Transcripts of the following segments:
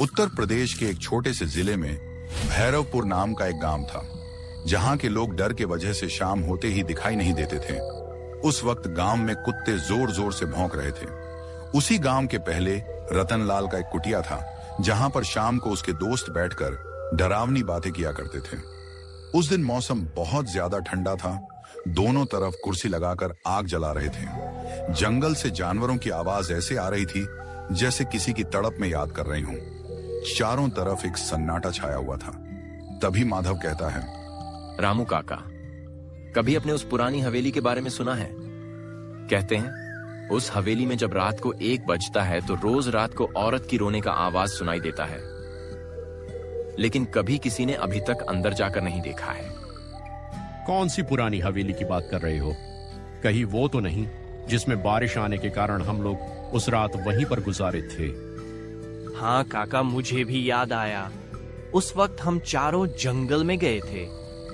उत्तर प्रदेश के एक छोटे से जिले में भैरवपुर नाम का एक गांव था, जहां के लोग डर के वजह से शाम होते ही दिखाई नहीं देते थे। उस वक्त गांव में कुत्ते जोर जोर से भौंक रहे थे। उसी गांव के पहले रतनलाल का एक कुटिया था, जहां पर शाम को उसके दोस्त बैठकर डरावनी बातें किया करते थे। उस दिन मौसम बहुत ज्यादा ठंडा था। दोनों तरफ कुर्सी लगाकर आग जला रहे थे। जंगल से जानवरों की आवाज ऐसे आ रही थी जैसे किसी की तड़प में याद कर रही हूं। चारों तरफ एक सन्नाटा छाया हुआ था। तभी माधव कहता है, रामू काका, कभी अपने उस पुरानी हवेली के बारे में सुना है? कहते हैं उस हवेली में जब रात को 1 बजता है तो रोज रात को औरत की रोने का आवाज सुनाई देता है, लेकिन कभी किसी ने अभी तक अंदर जाकर नहीं देखा है। कौन सी पुरानी हवेली की बात कर रहे हो? कहीं वो तो नहीं जिसमें बारिश आने के कारण हम लोग उस रात वहीं पर गुजारे थे? हाँ काका, मुझे भी याद आया। उस वक्त हम चारों जंगल में गए थे,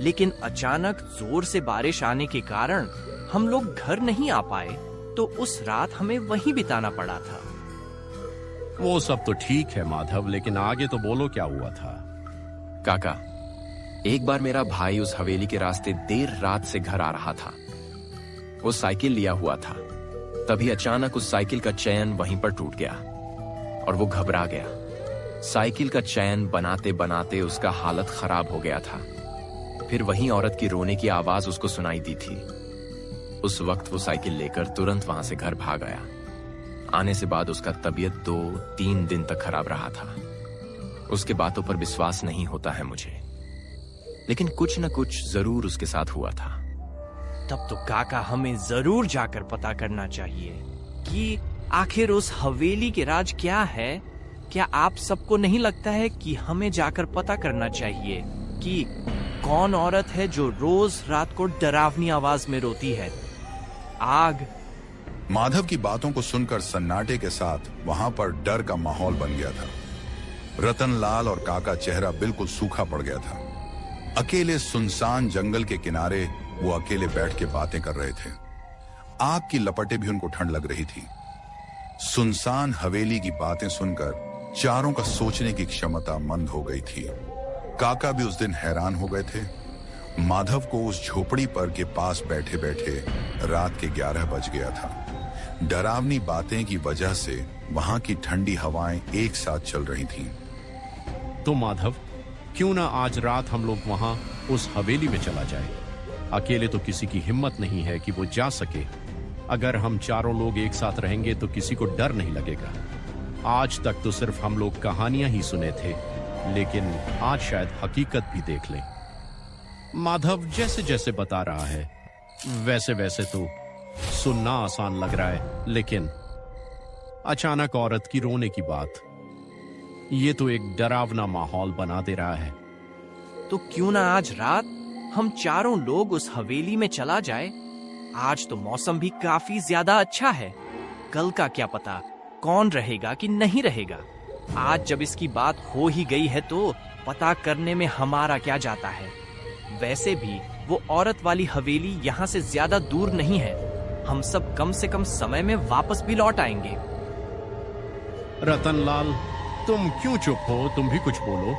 लेकिन अचानक जोर से बारिश आने के कारण हम लोग घर नहीं आ पाए, तो उस रात हमें वहीं बिताना पड़ा था। वो सब तो ठीक है माधव, लेकिन आगे तो बोलो क्या हुआ था? काका, एक बार मेरा भाई उस हवेली के रास्ते देर रात से घर आ रहा था। वो साइकिल लिया हुआ था। तभी अचानक उस साइकिल का चैन वहीं पर टूट गया और वो घबरा गया। साइकिल का चैन बनाते बनाते उसका हालत खराब हो गया था। फिर वहीं औरत की रोने की आवाज उसको सुनाई दी थी। उस वक्त वो साइकिल लेकर तुरंत वहां से घर भाग आया। आने से बाद उसका तबीयत 2-3 दिन तक खराब रहा था। उसके बातों पर विश्वास नहीं होता है मुझे, लेकिन कुछ न कुछ जरूर उसके साथ हुआ था। तब तो काका हमें जरूर जाकर पता करना चाहिए कि आखिर उस हवेली के राज क्या है। क्या आप सबको नहीं लगता है कि हमें जाकर पता करना चाहिए कि कौन औरत है जो रोज रात को डरावनी आवाज में रोती है? आग। माधव की बातों को सुनकर सन्नाटे के साथ वहां पर डर का माहौल बन गया था। रतनलाल और काका चेहरा बिल्कुल सूखा पड़ गया था। अकेले सुनसान जंगल के किनारे वो अकेले बैठ के बातें कर रहे थे। आग की लपटें भी उनको ठंड लग रही थी। सुनसान हवेली की बातें सुनकर चारों का सोचने की क्षमता मंद हो गई थी। काका भी उस दिन हैरान हो गए थे। माधव को उस झोपड़ी पर के पास बैठे बैठे रात के 11 बज गया था। डरावनी बातें की वजह से वहां की ठंडी हवाएं एक साथ चल रही थीं। तो माधव, क्यों ना आज रात हम लोग वहां उस हवेली में चला जाए? अकेले तो किसी की हिम्मत नहीं है कि वो जा सके। अगर हम चारों लोग एक साथ रहेंगे तो किसी को डर नहीं लगेगा। आज तक तो सिर्फ हम लोग कहानियां ही सुने थे, लेकिन आज शायद हकीकत भी देख लें। माधव जैसे जैसे बता रहा है वैसे वैसे तो सुनना आसान लग रहा है, लेकिन अचानक औरत की रोने की बात, ये तो एक डरावना माहौल बना दे रहा है। तो क्यों ना आज रात हम चारों लोग उस हवेली में चला जाए? आज तो मौसम भी काफी ज्यादा अच्छा है। कल का क्या पता कौन रहेगा कि नहीं रहेगा। आज जब इसकी बात हो ही गई है तो पता करने में हमारा क्या जाता है। वैसे भी वो औरत वाली हवेली यहाँ से ज्यादा दूर नहीं है। हम सब कम से कम समय में वापस भी लौट आएंगे। रतनलाल, तुम क्यों चुप हो? तुम भी कुछ बोलो।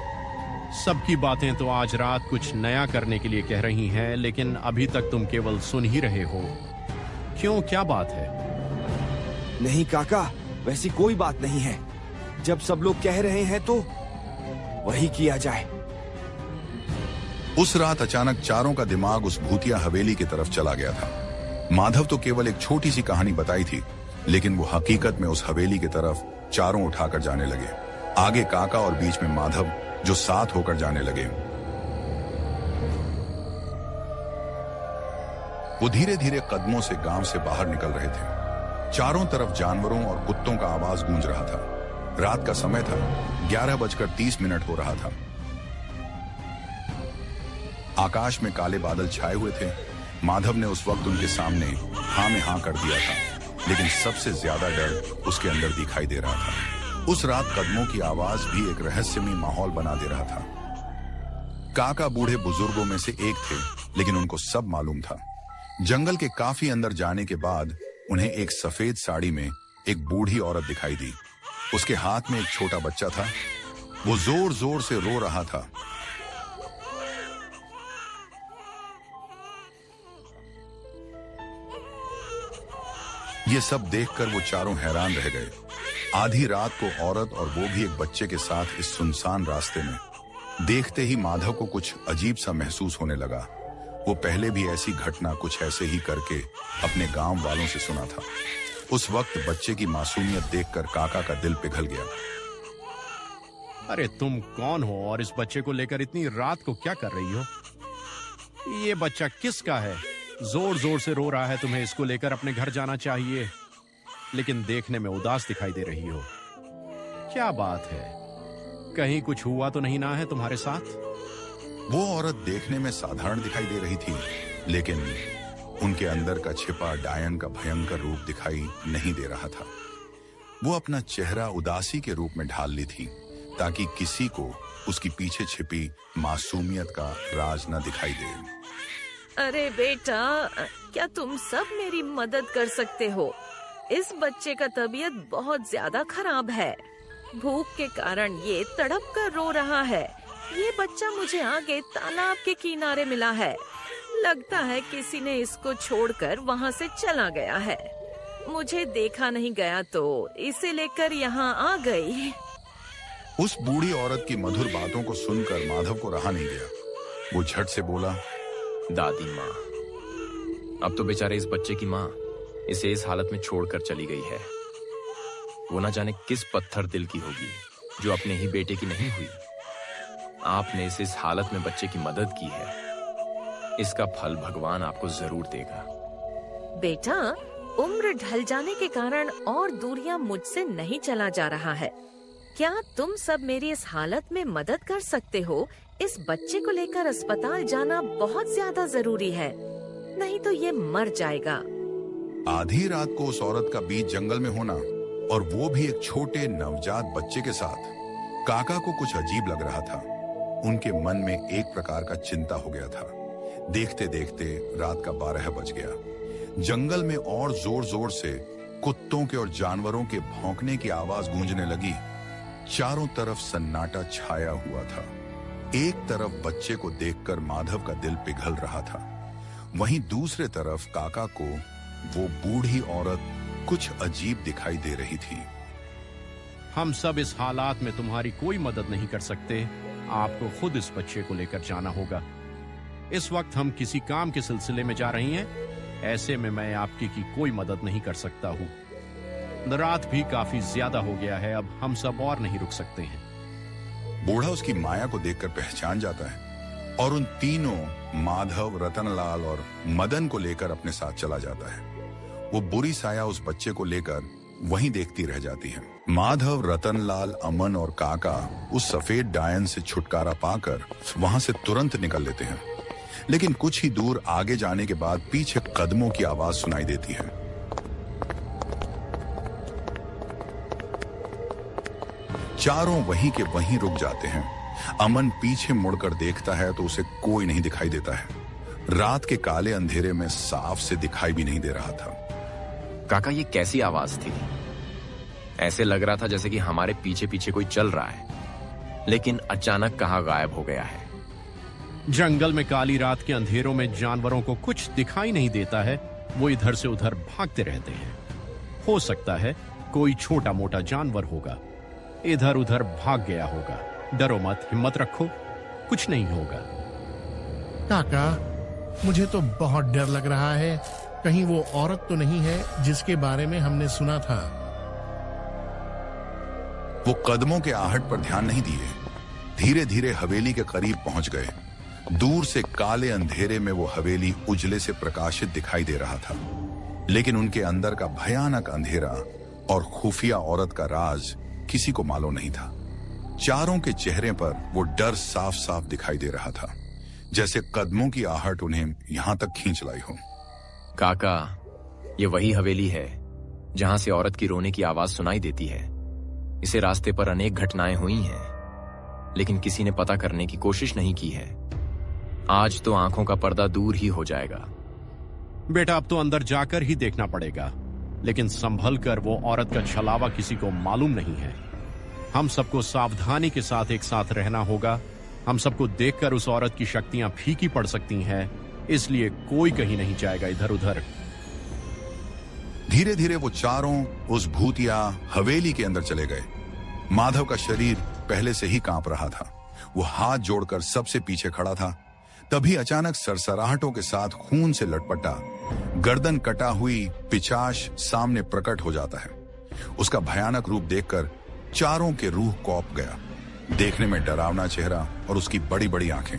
सबकी बातें तो आज रात कुछ नया करने के लिए कह रही हैं, लेकिन अभी तक तुम केवल सुन ही रहे हो। क्यों, क्या बात है? नहीं काका, वैसी कोई बात नहीं है। जब सब लोग कह रहे हैं तो वही किया जाए। उस रात अचानक चारों का दिमाग उस भूतिया हवेली की तरफ चला गया था। माधव तो केवल एक छोटी सी कहानी बताई थी, लेकिन वो हकीकत में उस हवेली की तरफ चारों उठाकर जाने लगे। आगे काका और बीच में माधव, जो साथ होकर जाने लगे। वो धीरे धीरे कदमों से गांव से बाहर निकल रहे थे। चारों तरफ जानवरों और कुत्तों का आवाज गूंज रहा था। रात का समय था, 11:30 हो रहा था। आकाश में काले बादल छाए हुए थे। माधव ने उस वक्त उनके सामने हाँ में हाँ कर दिया था, लेकिन सबसे ज्यादा डर उसके अंदर दिखाई दे रहा था। उस रात कदमों की आवाज भी एक रहस्यमय माहौल बना दे रहा था। काका बूढ़े बुजुर्गों में से एक थे, लेकिन उनको सब मालूम था। जंगल के काफी अंदर जाने के बाद उन्हें एक सफेद साड़ी में एक बूढ़ी औरत दिखाई दी। उसके हाथ में एक छोटा बच्चा था। वो जोर जोर से रो रहा था। ये सब देखकर वो चारों हैरान रह गए। आधी रात को औरत और वो भी एक बच्चे के साथ इस सुनसान रास्ते में। देखते ही माधव को कुछ अजीब सा महसूस होने लगा। वो पहले भी ऐसी घटना कुछ ऐसे ही करके अपने गांव वालों से सुना था। उस वक्त बच्चे की मासूमियत देखकर काका का दिल पिघल गया। अरे तुम कौन हो और इस बच्चे को लेकर इतनी रात को क्या कर रही हो? ये बच्चा किसका है? जोर जोर से रो रहा है। तुम्हें इसको लेकर अपने घर जाना चाहिए, लेकिन देखने में उदास दिखाई दे रही हो। क्या बात है? कहीं कुछ हुआ तो नहीं ना है तुम्हारे साथ? वो औरत देखने में साधारण दिखाई दे रही थी, लेकिन उनके अंदर का छिपा डायन का भयंकर रूप दिखाई नहीं दे रहा था। वो अपना चेहरा उदासी के रूप में ढाल ली थी, ताकि किसी को उसकी पीछे छिपी मासूमियत का राज न दिखाई दे। अरे बेटा, क्या तुम सब मेरी मदद कर सकते हो? इस बच्चे का तबीयत बहुत ज्यादा खराब है। भूख के कारण ये तड़प कर रो रहा है। ये बच्चा मुझे आगे तालाब के किनारे मिला है। लगता है किसी ने इसको छोड़कर वहाँ से चला गया है। मुझे देखा नहीं गया तो इसे लेकर यहाँ आ गई। उस बूढ़ी औरत की मधुर बातों को सुनकर माधव को रहा नहीं गया। वो झट से बोला, दादी माँ, अब तो बेचारे इस बच्चे की माँ इसे इस हालत में छोड़कर चली गई है। वो ना जाने किस पत्थर दिल की होगी जो अपने ही बेटे की नहीं हुई। आपने इस हालत में बच्चे की मदद की है, इसका फल भगवान आपको जरूर देगा। बेटा, उम्र ढल जाने के कारण और दूरियां मुझसे नहीं चला जा रहा है। क्या तुम सब मेरी इस हालत में मदद कर सकते हो? इस बच्चे को लेकर अस्पताल जाना बहुत ज्यादा जरूरी है, नहीं तो ये मर जाएगा। आधी रात को उस औरत का बीच जंगल में होना, और वो भी एक छोटे नवजात बच्चे के साथ, काका को कुछ अजीब लग रहा था। उनके मन में एक प्रकार का चिंता हो गया था। देखते देखते रात का 12 बज गया। जंगल में और जोर जोर से कुत्तों के और जानवरों के भौंकने की आवाज गूंजने लगी। चारों तरफ सन्नाटा छाया हुआ था। एक तरफ बच्चे को देखकर माधव का दिल पिघल रहा था, वहीं दूसरे तरफ काका को वो बूढ़ी औरत कुछ अजीब दिखाई दे रही थी। हम सब इस हालात में तुम्हारी कोई मदद नहीं कर सकते। आपको खुद इस बच्चे को लेकर जाना होगा। इस वक्त हम किसी काम के सिलसिले में जा रही हैं। ऐसे में मैं आपकी की कोई मदद नहीं कर सकता हूँ। रात भी काफी ज्यादा हो गया है, अब हम सब और नहीं रुक सकते हैं। बूढ़ा उसकी माया को देखकर पहचान जाता है और उन तीनों, माधव, रतनलाल और मदन को लेकर अपने साथ चला जाता है। वो बुरी साया उस बच्चे को लेकर वहीं देखती रह जाती है। माधव, रतनलाल, अमन और काका उस सफेद डायन से छुटकारा पाकर वहां से तुरंत निकल लेते हैं, लेकिन कुछ ही दूर आगे जाने के बाद पीछे कदमों की आवाज सुनाई देती है। चारों वहीं के वहीं रुक जाते हैं। अमन पीछे मुड़कर देखता है तो उसे कोई नहीं दिखाई देता है। रात के काले अंधेरे में साफ से दिखाई भी नहीं दे रहा था। काका, ये कैसी आवाज थी? ऐसे लग रहा था जैसे कि हमारे पीछे पीछे कोई चल रहा है, लेकिन अचानक कहाँ गायब हो गया है। जंगल में काली रात के अंधेरों में जानवरों को कुछ दिखाई नहीं देता है। वो इधर से उधर भागते रहते हैं। हो सकता है कोई छोटा मोटा जानवर होगा, इधर उधर भाग गया होगा। डरो मत, हिम्मत रखो, कुछ नहीं होगा। काका, मुझे तो बहुत डर लग रहा है। कहीं वो औरत तो नहीं है जिसके बारे में हमने सुना था? वो कदमों के आहट पर ध्यान नहीं दिए, धीरे धीरे हवेली के करीब पहुंच गए। दूर से काले अंधेरे में वो हवेली उजले से प्रकाशित दिखाई दे रहा था, लेकिन उनके अंदर का भयानक अंधेरा और खुफिया औरत का राज किसी को मालूम नहीं था। चारों के चेहरे पर वो डर साफ साफ दिखाई दे रहा था, जैसे कदमों की आहट उन्हें यहां तक खींच लाई हो। काका, ये वही हवेली है जहां से औरत की रोने की आवाज सुनाई देती है। इसे रास्ते पर अनेक घटनाएं हुई हैं, लेकिन किसी ने पता करने की कोशिश नहीं की है। आज तो आंखों का पर्दा दूर ही हो जाएगा। बेटा, अब तो अंदर जाकर ही देखना पड़ेगा, लेकिन संभल कर। वो औरत का छलावा किसी को मालूम नहीं है। हम सबको सावधानी के साथ एक साथ रहना होगा। हम सबको देखकर उस औरत की शक्तियां फीकी पड़ सकती हैं, इसलिए कोई कहीं नहीं जाएगा इधर उधर। धीरे धीरे वो चारों उस भूतिया हवेली के अंदर चले गए। माधव का शरीर पहले से ही कांप रहा था। वो हाथ जोड़कर सबसे पीछे खड़ा था। तभी अचानक सरसराहटों के साथ खून से लटपटा गर्दन कटा हुई पिशाच सामने प्रकट हो जाता है। उसका भयानक रूप देखकर चारों के रूह कौंप गया। देखने में डरावना चेहरा और उसकी बड़ी बड़ी आंखें,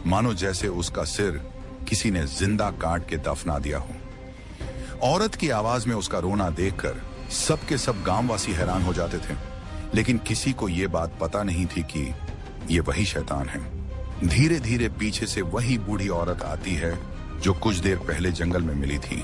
मानो जैसे उसका सिर किसी ने जिंदा काट के दफना दिया हो। औरत की आवाज में उसका रोना देखकर सबके सब गांववासी हैरान हो जाते थे, लेकिन किसी को यह बात पता नहीं थी कि ये वही शैतान है। धीरे धीरे पीछे से वही बूढ़ी औरत आती है जो कुछ देर पहले जंगल में मिली थी।